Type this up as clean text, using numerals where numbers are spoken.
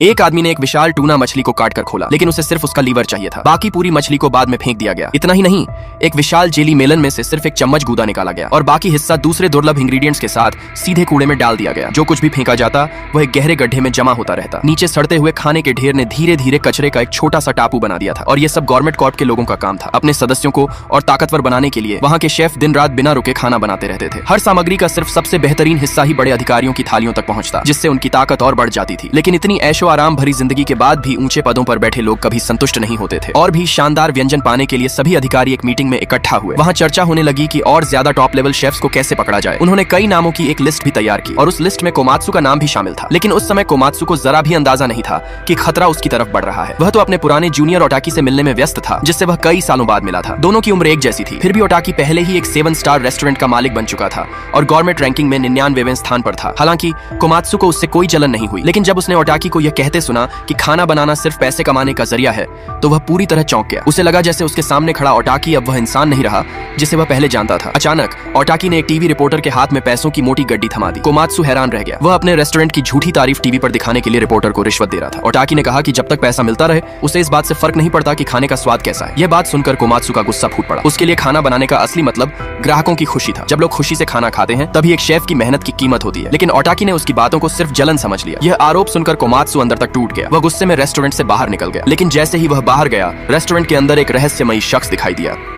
एक आदमी ने एक विशाल टूना मछली को काट कर खोला, लेकिन उसे सिर्फ उसका लीवर चाहिए था। बाकी पूरी मछली को बाद में फेंक दिया गया। इतना ही नहीं, एक विशाल जेली मेलन में से सिर्फ एक चम्मच गूदा निकाला गया और बाकी हिस्सा दूसरे दुर्लभ इंग्रेडिएंट्स के साथ सीधे कूड़े में डाल दिया गया। जो कुछ भी फेंका जाता वह एक गहरे गड्ढे में जमा होता रहता। नीचे सड़ते हुए खाने के ढेर ने धीरे धीरे कचरे का एक छोटा सा टापू बना दिया था। और ये सब गवर्नमेंट कॉर्प के लोगों का काम था। अपने सदस्यों को और ताकतवर बनाने के लिए वहाँ के शेफ दिन रात बिना रुके खाना बनाते रहते थे। हर सामग्री का सिर्फ सबसे बेहतरीन हिस्सा ही बड़े अधिकारियों की थालियों तक पहुंचता, जिससे उनकी ताकत और बढ़ जाती थी। लेकिन इतनी ऐशो आराम भरी जिंदगी के बाद भी ऊंचे पदों पर बैठे लोग कभी संतुष्ट नहीं होते थे। और भी शानदार व्यंजन पाने के लिए सभी अधिकारी एक मीटिंग में इकट्ठा हुए। वहां चर्चा होने लगी कि और ज्यादा टॉप लेवल शेफ्स को कैसे पकड़ा जाए। उन्होंने कई नामों की एक लिस्ट भी तैयार की और उस लिस्ट में कोमात्सु का नाम भी शामिल था। लेकिन उस समय कोमात्सु को जरा भी अंदाजा नहीं था कि खतरा उसकी तरफ बढ़ रहा है। वह तो अपने पुराने जूनियर ओटाकी से मिलने में व्यस्त था, जिससे वह कई सालों बाद मिला था। दोनों की उम्र एक जैसी थी। फिर भी ओटाकी पहले ही एक 7 स्टार रेस्टोरेंट का मालिक बन चुका था और गवर्नमेंट रैंकिंग में 99वें स्थान पर था। हालांकि कोमात्सु को उससे कोई जलन नहीं हुई, लेकिन जब उसने ओटाकी को यह कहते सुना कि खाना बनाना सिर्फ पैसे कमाने का जरिया है, तो वह पूरी तरह चौंक गया। उसे लगा जैसे उसके सामने खड़ा ओटाकी अब वह इंसान नहीं रहा जिसे वह पहले जानता था। अचानक ओटाकी ने एक टीवी रिपोर्टर के हाथ में पैसों की मोटी गड्डी थमा दी। कोमात्सु हैरान रह गया। वह अपने रेस्टोरेंट की झूठी तारीफ टीवी पर दिखाने के लिए रिपोर्टर को रिश्वत दे रहा था। ओटाकी ने कहा कि जब तक पैसा मिलता रहे उसे इस बात से फर्क नहीं पड़ता कि खाने का स्वाद कैसा है। यह बात सुनकर कोमात्सु का गुस्सा फूट पड़ा। उसके लिए खाना बनाने का असली मतलब ग्राहकों की खुशी था। जब लोग खुशी से खाना खाते हैं तभी एक शेफ की मेहनत की कीमत होती है। लेकिन ओटाकी ने उसकी बातों को सिर्फ जलन समझ लिया। यह आरोप सुनकर कोमात्सु अंदर तक टूट गया। वह गुस्से में रेस्टोरेंट से बाहर निकल गया। लेकिन जैसे ही वह बाहर गया, रेस्टोरेंट के अंदर एक रहस्यमयी शख्स दिखाई दिया।